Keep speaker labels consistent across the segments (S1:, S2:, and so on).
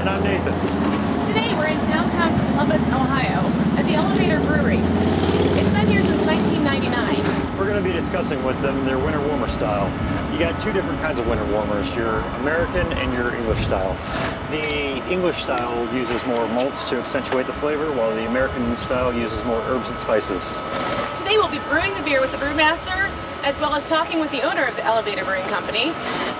S1: And I'm Nathan.
S2: Today we're in downtown Columbus, Ohio, at the Elevator Brewing. It's been here since 1999.
S1: We're going to be discussing with them their winter warmer style. You got two different kinds of winter warmers, your American and your English style. The English style uses more malts to accentuate the flavor, while the American style uses more herbs and spices.
S2: Today we'll be brewing the beer with the Brewmaster, as well as talking with the owner of the Elevator Brewing Company.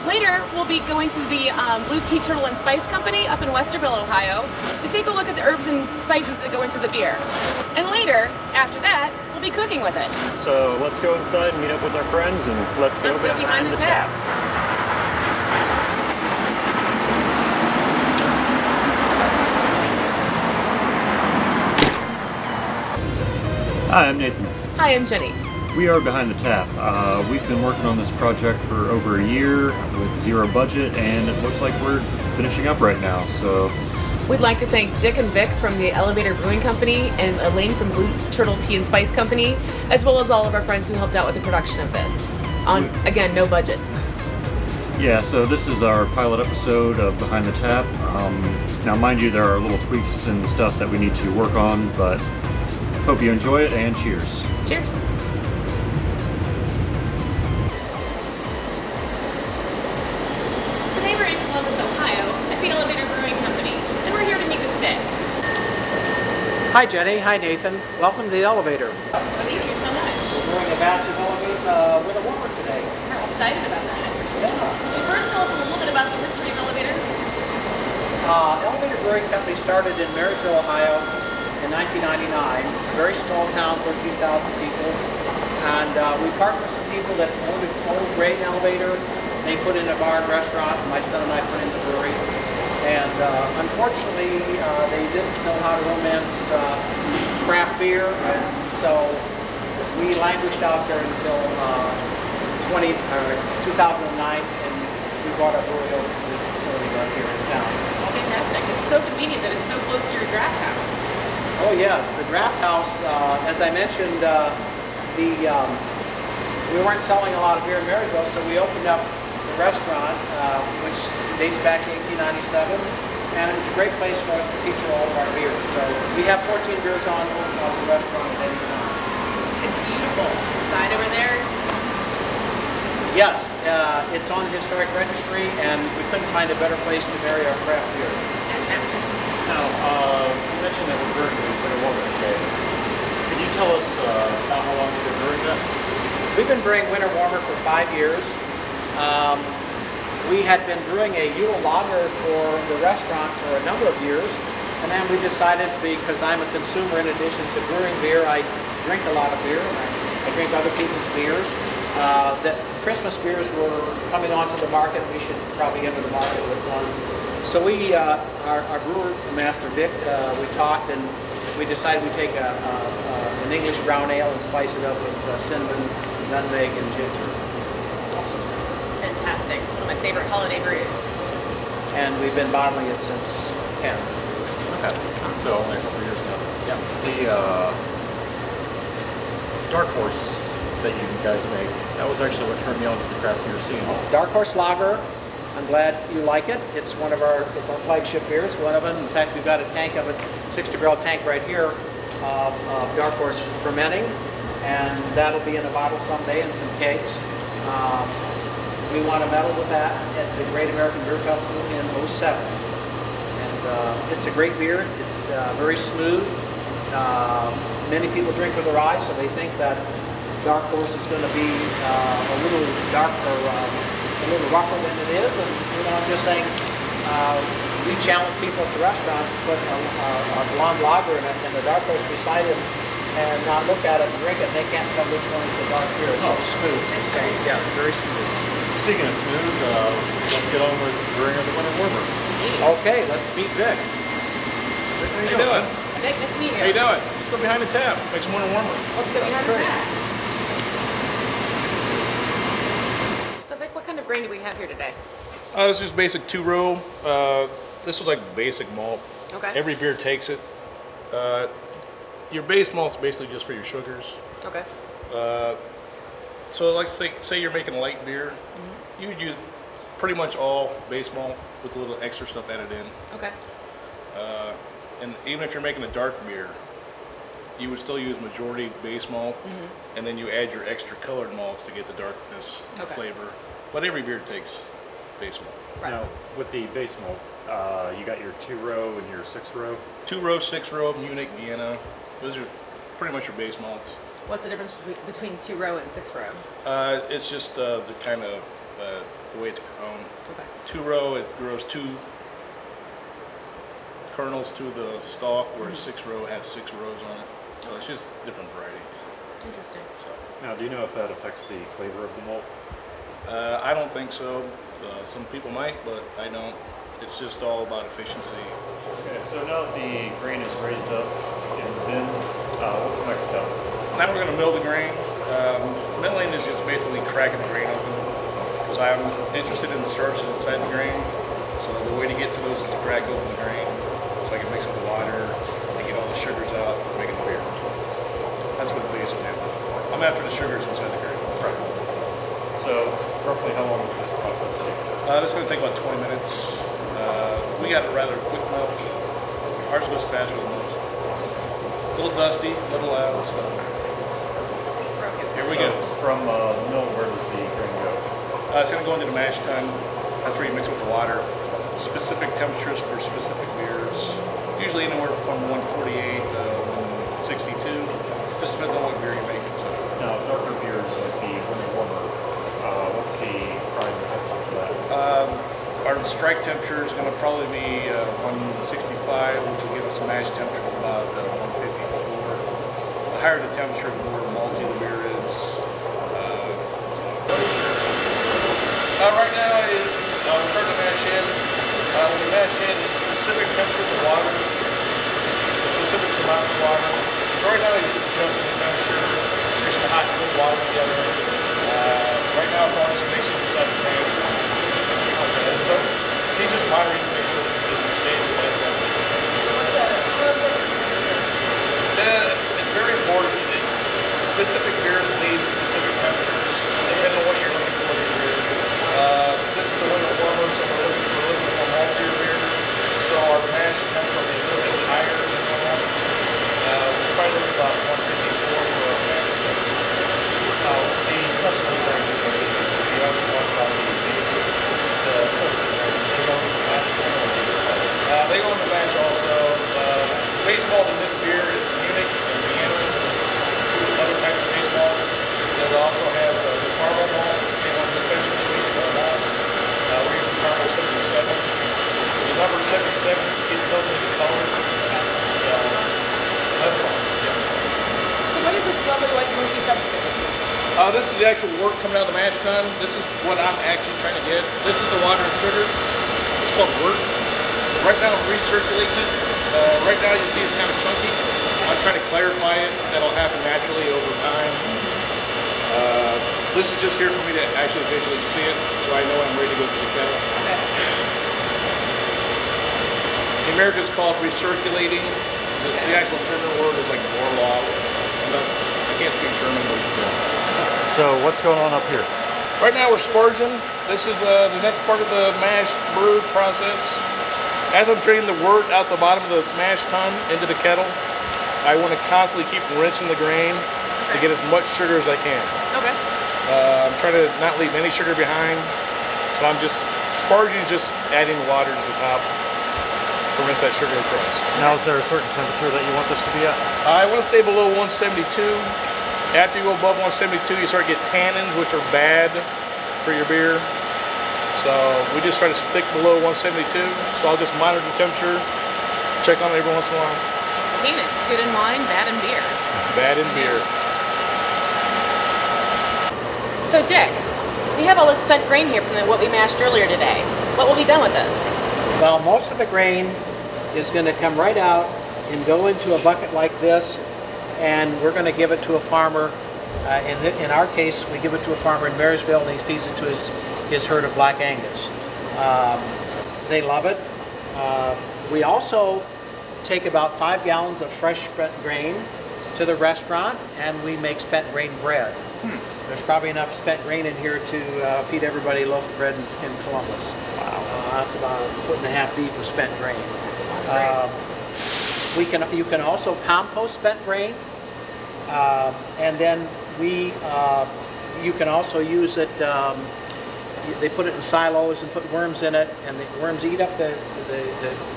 S2: Later, we'll be going to the Blue Tea Turtle and Spice Company up in Westerville, Ohio, to take a look at the herbs and spices that go into the beer. And later, after that, we'll be cooking with it.
S1: So let's go inside and meet up with our friends, and let's go behind the tap. Hi, I'm Nathan.
S2: Hi, I'm Jenny.
S1: We are behind the tap. We've been working on this project for over a year with zero budget, and it looks like we're finishing up right now. So
S2: we'd like to thank Dick and Vic from the Elevator Brewing Company and Elaine from Blue Turtle Tea and Spice Company, as well as all of our friends who helped out with the production of this. On, again, no budget.
S1: Yeah, so this is our pilot episode of Behind the Tap. Now, mind you, there are little tweaks and stuff that we need to work on, but hope you enjoy it, and cheers.
S2: Cheers. Today we're in Columbus, Ohio, at the Elevator Brewing Company, and we're here to meet with Dick.
S3: Hi Jenny, hi Nathan. Welcome to the Elevator.
S2: Thank you so much.
S3: We're doing a batch of with a warmer today.
S2: We're excited about that.
S3: Yeah.
S2: Could you first tell us a little bit about the history of Elevator?
S3: Elevator Brewing Company started in Marysville, Ohio in 1999. A very small town, 13,000 people. And we partnered with some people that owned a great elevator. They put in a bar and restaurant, and my son and I put in the brewery. And unfortunately, they didn't know how to romance craft beer, and so we languished out there until 2009, and we brought our brewery over to this facility right here in town.
S2: Oh, fantastic. It's so convenient that it's so close to your draft house.
S3: Oh yes, the draft house, as I mentioned, we weren't selling a lot of beer in Marysville, so we opened up the restaurant, which dates back to 1897, and it was a great place for us to feature all of our beers. So we have 14 beers on the restaurant at any time.
S2: It's beautiful. Inside over there?
S3: Yes, it's on the historic registry, and we couldn't find a better place to bury our craft beer.
S2: Fantastic.
S1: Now, you mentioned that we're brewing the winter warmer today. Could you tell us about how long you've been brewing that?
S3: We've been brewing winter warmer for 5 years. We had been brewing a Yule lager for the restaurant for a number of years, and then we decided, because I'm a consumer in addition to brewing beer, I drink a lot of beer, and I drink other people's beers, that Christmas beers were coming onto the market. We should probably enter the market with one. So we, our Brewmaster Vic, we talked, and we decided we'd take an English brown ale and spice it up with cinnamon, nutmeg, and ginger.
S1: Awesome.
S2: It's fantastic. It's one of my favorite holiday brews.
S3: And we've been bottling it since 10.
S1: Okay. So only a couple years now.
S3: Yeah.
S1: The Dark Horse that you guys make, that was actually what turned me on to the craft beer scene.
S3: Dark Horse Lager. I'm glad you like it. It's one of it's our flagship beer. It's one of them. In fact, we've got a tank of it, 60-barrel tank right here of Dark Horse fermenting, and that'll be in a bottle someday and some kegs. We won a medal with that at the Great American Beer Festival in '07. And it's a great beer. It's very smooth. Many people drink with their eyes, so they think that Dark Horse is going to be a little darker, a little rougher than it is. And I'm just saying, we challenge people at the restaurant to put a blonde lager in the Dark Horse beside it, and not look at it and drink it, and they can't tell which one is the dark beer. It's so smooth.
S2: It's very smooth.
S3: Yeah, very smooth.
S1: Speaking of smooth, let's get on with brewing of the winter warmer.
S3: Okay, let's meet Vic.
S4: How you doing?
S2: Vic, nice to meet you.
S4: How you doing? Let's go behind the tap. Makes winter warmer.
S2: Let's go behind the
S3: great.
S2: tap. So Vic, what kind of grain do we have here today?
S4: This is just basic 2-row. This is like basic malt.
S2: Okay.
S4: Every beer takes it. Your base malt's basically just for your sugars.
S2: Okay.
S4: So like say you're making light beer, you would use pretty much all base malt. with a little extra stuff added in.
S2: Okay.
S4: And even if you're making a dark beer, you would still use majority base malt, and then you add your extra colored malts to get the darkness and flavor. But every beer takes base malt.
S2: Right.
S1: Now, with the base malt, you got your 2-row and your 6-row.
S4: 2-row, 6-row, Munich, Vienna. Those are pretty much your base malts.
S2: What's the difference between 2-row and 6-row?
S4: It's just the kind of the way it's grown.
S2: Okay.
S4: 2-row, it grows 2 kernels to the stalk, whereas 6-row has 6 rows on it. So it's just different variety.
S2: Interesting.
S4: So,
S1: Now, do you know if that affects the flavor of the malt?
S4: I don't think so. Some people might, but I don't. It's just all about efficiency.
S1: Okay, so now that the grain is raised up in the bin, what's the next step?
S4: Now we're going to mill the grain. Milling is just basically cracking the grain open, because I'm interested in the starches inside the grain. So the way to get to those is to crack open the grain, so I can mix with the water and get all the sugars out for making the beer. That's what the base of it. I'm after the sugars inside the grain.
S1: Right. So, roughly how long does this process take?
S4: This is going to take about 20 minutes. We got it rather quick melt, so ours goes faster than most. A little dusty, a little loud, so here we go.
S1: From the mill, where does the grain go?
S4: It's going to go into the mash tun. That's where you mix with the water. Specific temperatures for specific beers. Usually anywhere from 148 to 162. Just depends on what beer you're making. So.
S1: Now, darker beers like the winter warmer, what's the prime temperature for that?
S4: Our strike temperature is going to probably be 165, which will give us a mash temperature of about 154. The higher the temperature, the more malty the beer is. Right now, we're starting to mash in. When we mash in, it's specific temperatures of water, just specific amounts of water. So right now, he's adjusting the temperature, mixing the hot and cold water together. Right now, I'm just mixing inside the tank. So he's just monitoring to make sure it stays at that temperature. It's very important. Specific beers need specific temperatures, depending on what you're looking for in your beer. This is the winter warmer, so we're looking for a little bit more maltier beer. So our mash temperature will be a little bit higher than normal. We're probably looking about 154 for our mash temperature.
S1: The specialty grains, you haven't talked about the specialty grains, they go in the mash tun or
S4: they go in the mash also. Base malt in this beer is Munich and Vienna, 2 other types of base malt. It also has the caramel malt, and one of the specialty malts. We're using caramel 77. The number 77, it tells me the color. So,
S2: So what is this lovely white milky substance?
S4: this is the actual wort coming out of the mash tun. This is what I'm actually trying to get. This is the water and sugar. It's called wort. Right now I'm recirculating it. Right now you see it's kind of chunky. I'm trying to clarify it. That'll happen naturally over time. This is just here for me to actually visually see it, so I know I'm ready to go to the kettle.
S2: Okay.
S4: The Americans call it recirculating. The actual German word is like Vorlauf. I can't speak German, but it's good.
S1: So what's going on up here?
S4: Right now we're sparging. This is the next part of the mash brew process. As I'm draining the wort out the bottom of the mash tun into the kettle, I want to constantly keep rinsing the grain to get as much sugar as I can.
S2: Okay.
S4: I'm trying to not leave any sugar behind, so I'm just sparging, just adding water to the top to rinse that sugar across.
S1: Now, is there a certain temperature that you want this to be at?
S4: I want to stay below 172. After you go above 172, you start to get tannins, which are bad for your beer. So we just try to stick below 172. So I'll just monitor the temperature, check on it every once in a while.
S2: Tannins, good in wine, bad in beer.
S4: Bad in beer.
S2: So Dick, we have all this spent grain here from what we mashed earlier today. What will be done with this?
S3: Well, most of the grain is going to come right out and go into a bucket like this, and we're going to give it to a farmer. In our case, we give it to a farmer in Marysville, and he feeds it to his herd of Black Angus. They love it. We also take about 5 gallons of fresh spent grain to the restaurant, and we make spent grain bread. There's probably enough spent grain in here to feed everybody a loaf of bread in Columbus. Wow. That's about 1.5 feet deep of spent grain. You can also compost spent grain, and then you can also use it. They put it in silos and put worms in it, and the worms eat up the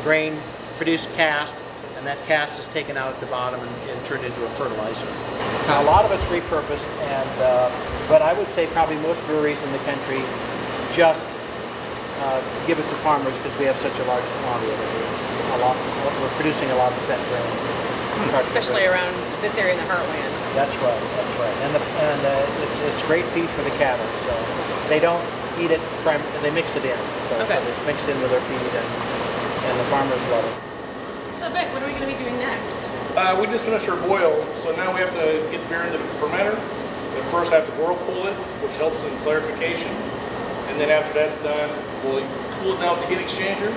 S3: grain, produce cast, and that cast is taken out at the bottom and turned into a fertilizer. Now, a lot of it's repurposed, but I would say probably most breweries in the country just give it to farmers because we have such a large quantity of it. We're producing a lot of spent grain.
S2: Especially around this area in the heartland.
S3: That's right, and it's great feed for the cattle. So they don't eat it; they mix it in. So it's mixed in with their feed, and the farmers love it.
S2: So Vic, what are we going to be doing next?
S4: We just finished our boil, so now we have to get the beer into the fermenter. We first have to whirlpool it, which helps in clarification, and then after that's done, we'll cool it down with the heat exchanger,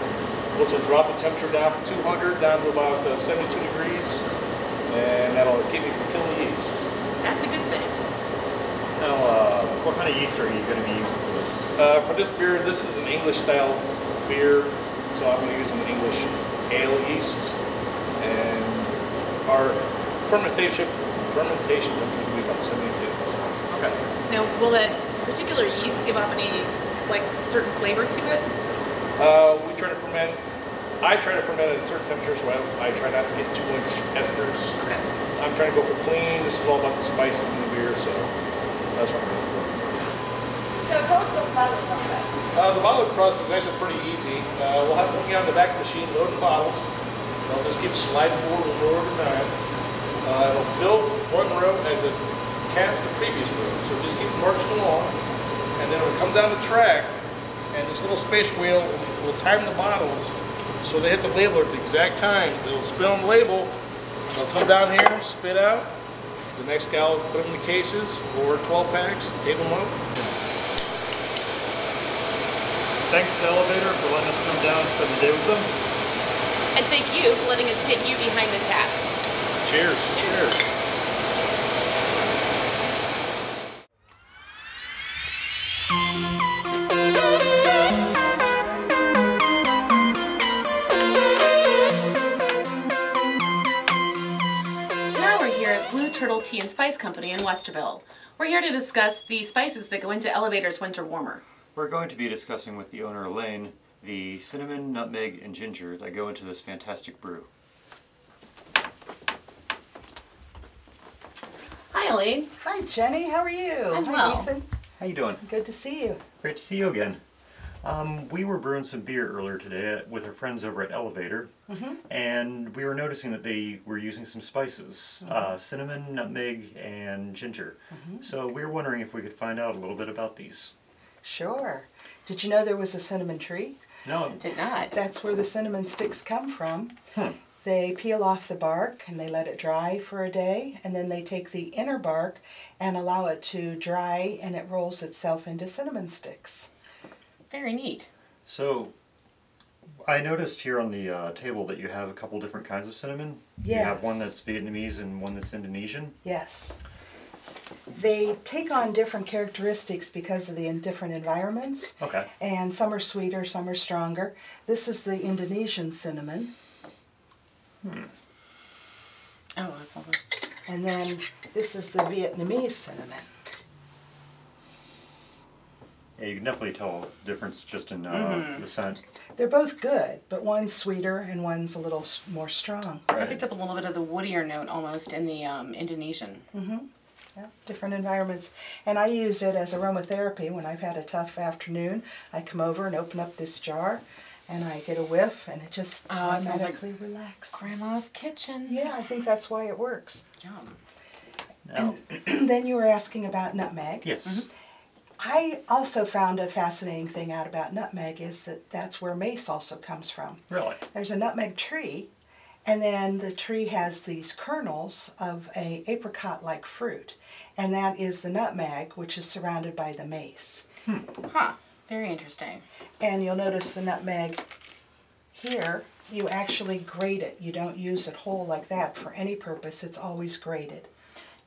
S4: which will drop the temperature down from 200 down to about 72 degrees, and that'll keep me from killing the yeast.
S2: That's a good thing.
S1: Now, what kind of yeast are you going to be using for this?
S4: For this beer, this is an English style beer, so I'm going to use an English ale yeast, and our fermentation temperature will be about 72.
S2: Okay. Now, will that particular yeast give off any certain flavor to it?
S4: We try to ferment. I try to ferment at certain temperatures, so I try not to get too much esters.
S2: Okay.
S4: I'm trying to go for clean. This is all about the spices in the beer, so that's what I'm going for.
S2: So tell us about the bottling process.
S4: The bottling process is actually pretty easy. We'll have one guy on the back of the machine loading bottles. They'll just keep sliding forward one row at a time. It'll fill one row as it caps the previous row, so it just keeps marching along. And then it'll come down the track, and this little space wheel will time the bottles so they hit the label at the exact time. It'll spin on the label, they'll come down here, spit out. The next guy will put them in the cases or 12 packs, tape them up.
S1: Thanks to Elevator for letting us come down and spend the day with them.
S2: And thank you for letting us take you behind the tap.
S4: Cheers. Cheers.
S2: Turtle Tea and Spice Company in Westerville. We're here to discuss the spices that go into Elevator's winter warmer.
S1: We're going to be discussing with the owner Elaine the cinnamon, nutmeg, and ginger that go into this fantastic brew.
S2: Hi Elaine.
S5: Hi Jenny, how are you?
S2: I'm
S5: Hi
S2: well.
S5: Ethan.
S1: How you doing?
S5: Good to see you.
S1: Great to see you again. We were brewing some beer earlier today with our friends over at Elevator, and we were noticing that they were using some spices, cinnamon, nutmeg, and ginger. So we were wondering if we could find out a little bit about these.
S5: Sure. Did you know there was a cinnamon tree?
S1: No.
S2: Did not.
S5: That's where the cinnamon sticks come from. They peel off the bark and they let it dry for a day, and then they take the inner bark and allow it to dry, and it rolls itself into cinnamon sticks.
S2: Very neat.
S1: So, I noticed here on the table that you have a couple different kinds of cinnamon.
S5: Yes.
S1: You have one that's Vietnamese and one that's Indonesian.
S5: Yes. They take on different characteristics because of the different environments.
S1: Okay.
S5: And some are sweeter, some are stronger. This is the Indonesian cinnamon.
S2: Oh, that's all.
S5: And then this is the Vietnamese cinnamon.
S1: Yeah, you can definitely tell the difference just in the scent.
S5: They're both good, but one's sweeter and one's a little more strong.
S2: I picked up a little bit of the woodier note almost in the Indonesian.
S5: Yeah, different environments. And I use it as aromatherapy when I've had a tough afternoon. I come over and open up this jar and I get a whiff and it just automatically relaxes.
S2: Grandma's kitchen.
S5: Yeah, I think that's why it works.
S2: Yum.
S1: Now,
S5: And then you were asking about nutmeg.
S1: yes.
S5: I also found a fascinating thing out about nutmeg is that that's where mace also comes from.
S1: Really?
S5: There's a nutmeg tree, and then the tree has these kernels of a apricot-like fruit, and that is the nutmeg, which is surrounded by the mace.
S2: Huh. Very interesting.
S5: And you'll notice the nutmeg here, you actually grate it. You don't use it whole like that for any purpose. It's always grated.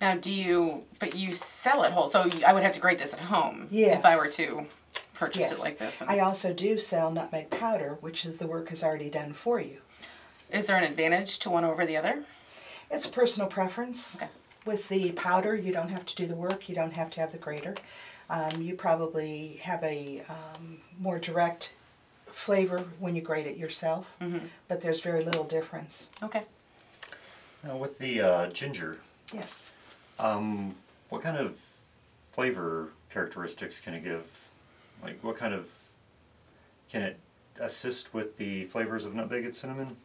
S2: Now, but you sell it whole, so I would have to grate this at home if I were to purchase it like this.
S5: I also do sell nutmeg powder, which is the work is already done for you.
S2: Is there an advantage to one over the other?
S5: It's a personal preference.
S2: Okay.
S5: With the powder, you don't have to do the work, you don't have to have the grater. You probably have a more direct flavor when you grate it yourself, but there's very little difference.
S2: Okay.
S1: Now with the ginger,
S5: Yes.
S1: what kind of flavor characteristics can it give? Like can it assist with the flavors of nutmeg and cinnamon?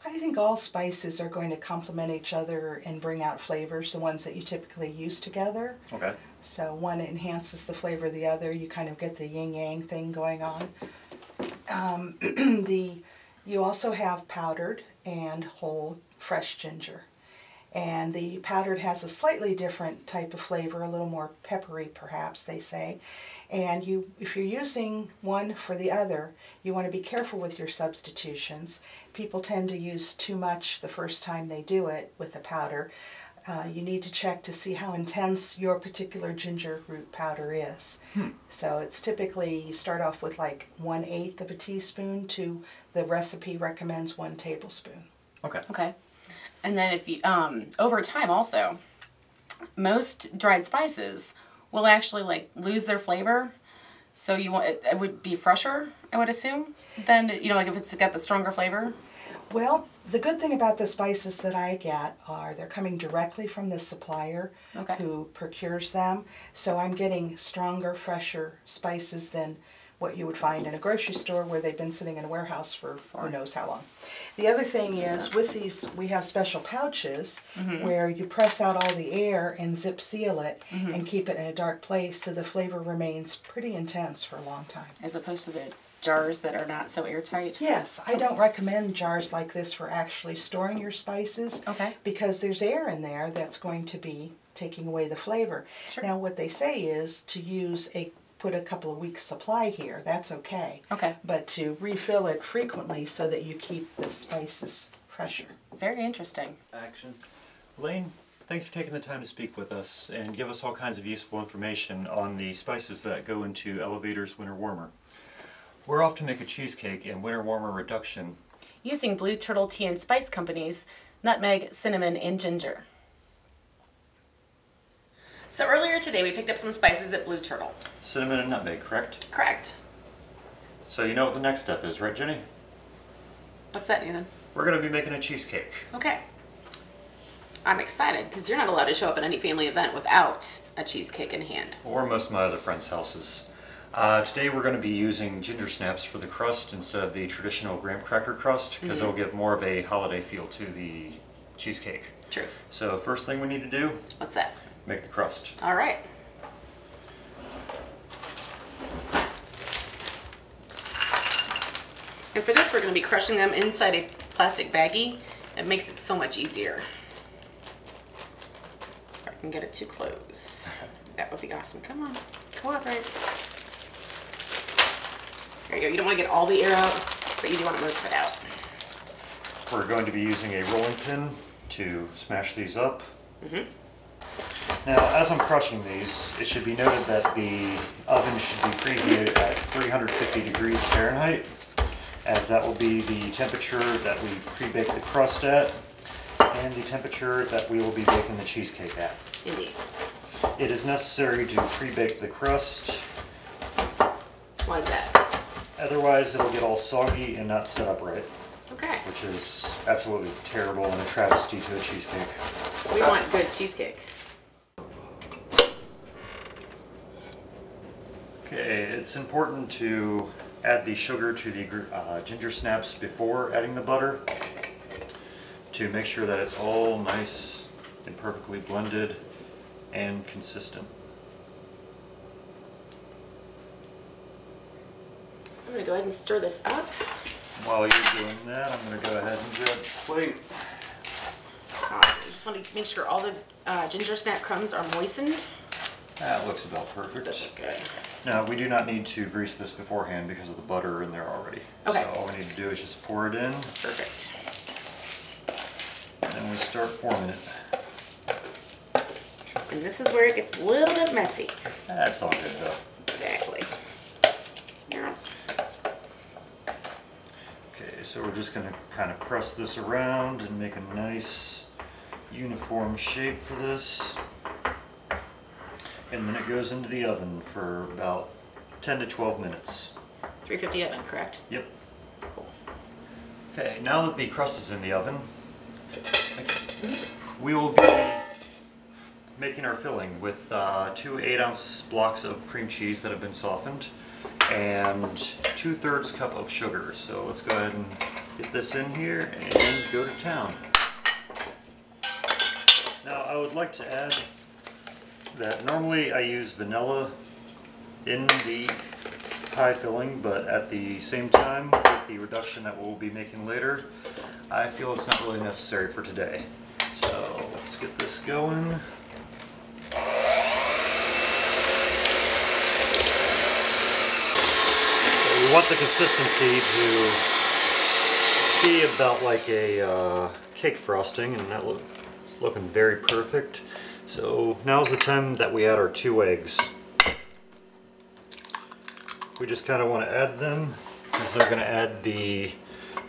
S5: I think all spices are going to complement each other and bring out flavors, the ones that you typically use together.
S1: Okay.
S5: So one enhances the flavor of the other. You kind of get the yin-yang thing going on. You also have powdered and whole fresh ginger. And the powdered has a slightly different type of flavor, a little more peppery perhaps, they say. And if you're using one for the other, you want to be careful with your substitutions. People tend to use too much the first time they do it with the powder. You need to check to see how intense your particular ginger root powder is. So it's typically, you start off with like 1/8 of a teaspoon to the recipe recommends 1 tablespoon.
S1: Okay.
S2: Okay. And then if you, over time also, most dried spices will actually like lose their flavor. So you want, it would be fresher, I would assume, than, you know, like if it's got the stronger flavor.
S5: Well, the good thing about the spices that I get are they're coming directly from the supplier who procures them. So I'm getting stronger, fresher spices than what you would find in a grocery store where they've been sitting in a warehouse for who knows how long. The other thing is with these, we have special pouches where you press out all the air and zip seal it and keep it in a dark place so the flavor remains pretty intense for a long time.
S2: As opposed to the jars that are not so airtight?
S5: Yes, I don't recommend jars like this for actually storing your spices because there's air in there that's going to be taking away the flavor.
S2: Sure.
S5: Now what they say is to use put a couple of weeks supply here, that's okay. But to refill it frequently so that you keep the spices fresher.
S2: Very interesting.
S1: Action. Elaine, thanks for taking the time to speak with us and give us all kinds of useful information on the spices that go into Elevator's Winter Warmer. We're off to make a cheesecake and winter warmer reduction
S2: using Blue Turtle Tea and Spice Company's nutmeg, cinnamon, and ginger. So earlier today we picked up some spices at Blue Turtle.
S1: Cinnamon and nutmeg, correct?
S2: Correct.
S1: So you know what the next step is, right, Jenny?
S2: What's that, Nathan?
S1: We're going to be making a cheesecake.
S2: Okay. I'm excited because you're not allowed to show up at any family event without a cheesecake in hand.
S1: Or most of my other friends' houses. Today we're going to be using ginger snaps for the crust instead of the traditional graham cracker crust because it'll give more of a holiday feel to the cheesecake.
S2: True.
S1: So first thing we need to do,
S2: what's that?
S1: Make the crust.
S2: All right. And for this we're going to be crushing them inside a plastic baggie. It makes it so much easier. If I can get it too close. That would be awesome. Come on. Cooperate. There you go. You don't want to get all the air out, but you do want most of it out.
S1: We're going to be using a rolling pin to smash these up. Now, as I'm crushing these, it should be noted that the oven should be preheated at 350 degrees Fahrenheit, as that will be the temperature that we pre-bake the crust at, and the temperature that we will be baking the cheesecake at.
S2: Indeed.
S1: It is necessary to pre-bake the crust.
S2: Why is that?
S1: Otherwise, it'll get all soggy and not set up right.
S2: Okay.
S1: Which is absolutely terrible and a travesty to a cheesecake.
S2: We want good cheesecake.
S1: Okay, it's important to add the sugar to the ginger snaps before adding the butter to make sure that it's all nice and perfectly blended and consistent.
S2: I'm going to go ahead and stir this up.
S1: While you're doing that, I'm going to go ahead and grab a plate.
S2: Awesome. Just want to make sure all the ginger snap crumbs are moistened.
S1: That looks about perfect.
S2: Does look good.
S1: Now, we do not need to grease this beforehand because of the butter in there already.
S2: Okay.
S1: So all we need to do is just pour it in.
S2: Perfect.
S1: And we start forming it.
S2: And this is where it gets a little bit messy.
S1: That's all good though.
S2: Exactly. Yeah.
S1: Okay, so we're just gonna kind of press this around and make a nice uniform shape for this. And then it goes into the oven for about 10 to 12 minutes.
S2: 350 oven, correct?
S1: Yep. Okay, now that the crust is in the oven, we will be making our filling with 2 8-ounce blocks of cream cheese that have been softened and 2/3 cup of sugar. So let's go ahead and get this in here and go to town. Now I would like to add that normally I use vanilla in the pie filling, but at the same time, with the reduction that we'll be making later, I feel it's not really necessary for today. So let's get this going. So we want the consistency to be about like a cake frosting, and that looks looking very perfect. So now's the time that we add our 2 eggs. We just kind of want to add them because they're going to add the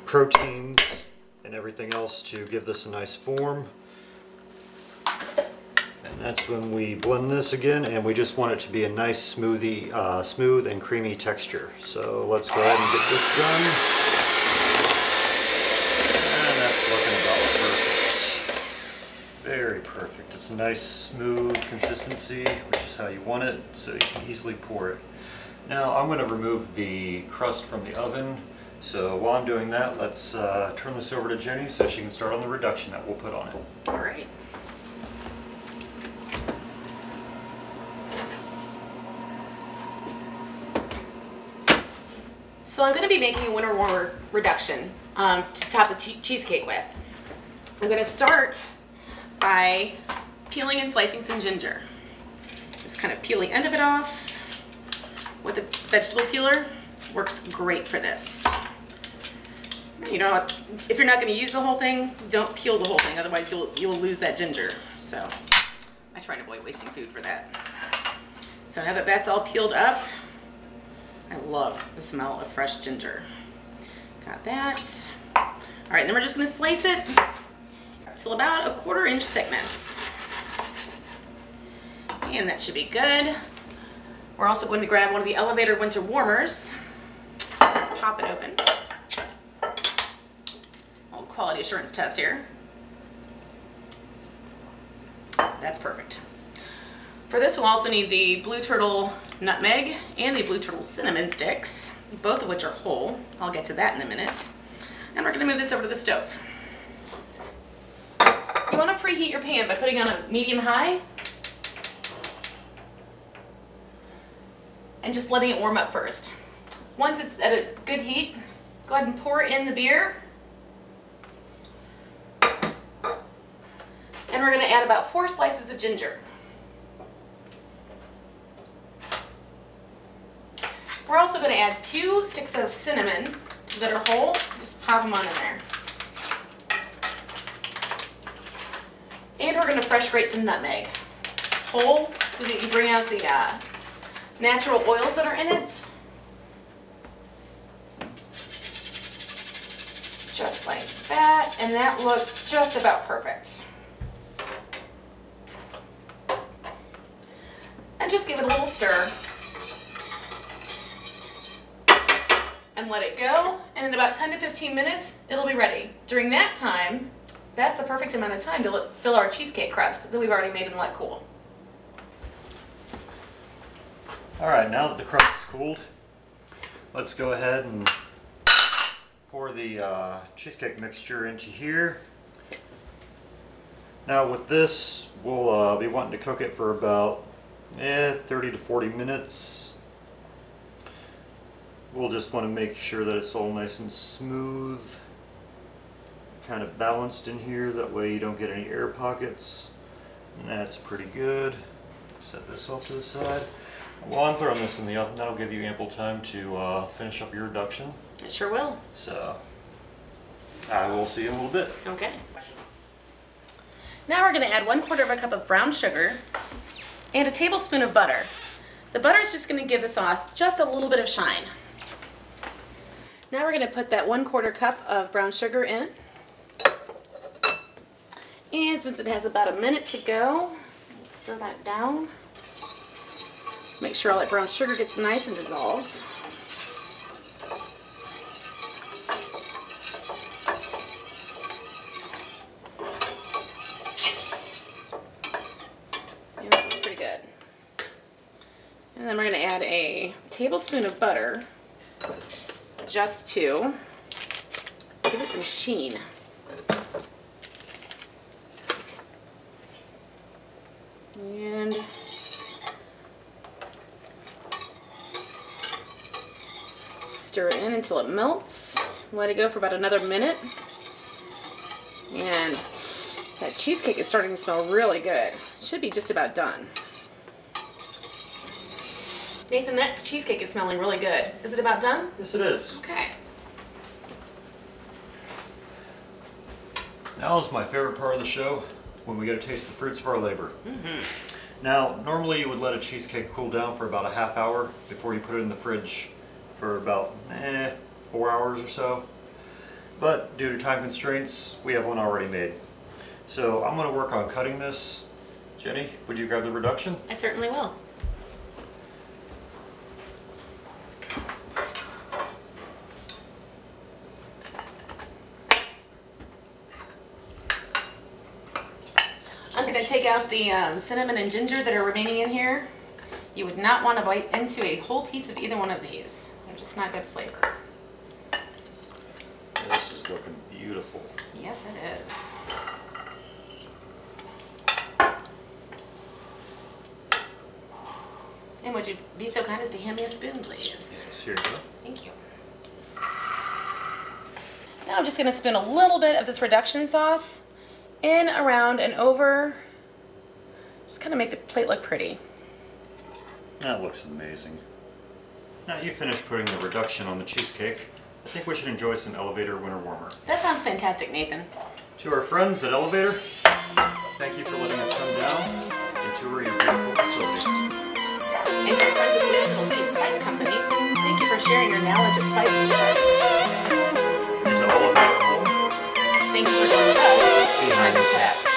S1: proteins and everything else to give this a nice form. And that's when we blend this again, and we just want it to be a nice smooth and creamy texture. So let's go ahead and get this done. And that's looking about perfect. Very perfect. It's a nice smooth consistency, which is how you want it, so you can easily pour it. Now I'm going to remove the crust from the oven, so while I'm doing that, let's turn this over to Jenny so she can start on the reduction that we'll put on it.
S2: All right. So I'm going to be making a winter warmer reduction to top the cheesecake with. I'm going to start by peeling and slicing some ginger. Just kind of peel the end of it off with a vegetable peeler. Works great for this. You know, if you're not going to use the whole thing, don't peel the whole thing, otherwise you'll lose that ginger. So I try to avoid wasting food for that. So now that that's all peeled up, I love the smell of fresh ginger. Got that. All right, then we're just going to slice it till about a 1/4 inch thickness. And that should be good. We're also going to grab one of the Elevator winter warmers, pop it open. Little quality assurance test here. That's perfect. For this, we'll also need the Blue Turtle nutmeg and the Blue Turtle cinnamon sticks, both of which are whole. I'll get to that in a minute. And we're going to move this over to the stove. You want to preheat your pan by putting on a medium-high and just letting it warm up first. Once it's at a good heat, go ahead and pour in the beer. And we're going to add about 4 slices of ginger. We're also going to add 2 sticks of cinnamon that are whole. Just pop them on in there. And we're going to fresh grate some nutmeg. Whole, so that you bring out the natural oils that are in it. Just like that, and that looks just about perfect. And just give it a little stir. And let it go, and in about 10 to 15 minutes, it'll be ready. During that time, that's the perfect amount of time to fill our cheesecake crust that we've already made and let cool.
S1: Alright, now that the crust is cooled, let's go ahead and pour the cheesecake mixture into here. Now with this, we'll be wanting to cook it for about 30 to 40 minutes. We'll just want to make sure that it's all nice and smooth, kind of balanced in here, that way you don't get any air pockets. And that's pretty good. Set this off to the side. While I'm throwing this in the oven, that'll give you ample time to finish up your reduction.
S2: It sure will.
S1: So I will see you in a little bit.
S2: Okay. Now we're going to add 1/4 cup of brown sugar and a tablespoon of butter. The butter is just going to give the sauce just a little bit of shine. Now we're going to put that 1/4 cup of brown sugar in. And since it has about a minute to go, stir that down. Make sure all that brown sugar gets nice and dissolved. And that looks pretty good. And then we're going to add a tablespoon of butter just to give it some sheen. And stir it in until it melts. Let it go for about another minute. And that cheesecake is starting to smell really good. Should be just about done. Nathan, that cheesecake is smelling really good. Is it about done?
S1: Yes, it is.
S2: Okay.
S1: Now is my favorite part of the show, when we get to taste the fruits of our labor. Now, normally you would let a cheesecake cool down for about a half hour before you put it in the fridge for about 4 hours or so. But due to time constraints, we have one already made. So I'm going to work on cutting this. Jenny, would you grab the reduction?
S2: I certainly will. I'm going to take out the cinnamon and ginger that are remaining in here. You would not want to bite into a whole piece of either one of these. They're just not good flavor.
S1: This is looking beautiful.
S2: Yes, it is. And would you be so kind as to hand me a spoon, please?
S1: Yes, here you go.
S2: Thank you. Now I'm just going to spoon a little bit of this reduction sauce in, around, and over. Just kind of make the plate look pretty.
S1: That looks amazing. Now you finished putting the reduction on the cheesecake. I think we should enjoy some Elevator Winter Warmer.
S2: That sounds fantastic, Nathan.
S1: To our friends at Elevator, thank you for letting us come down and tour your beautiful facility.
S2: And to our friends at the Digital Cheat Spice Company, thank you for sharing your knowledge of spices with us.
S1: And to all of you at home,
S2: Thanks for joining us behind the tap.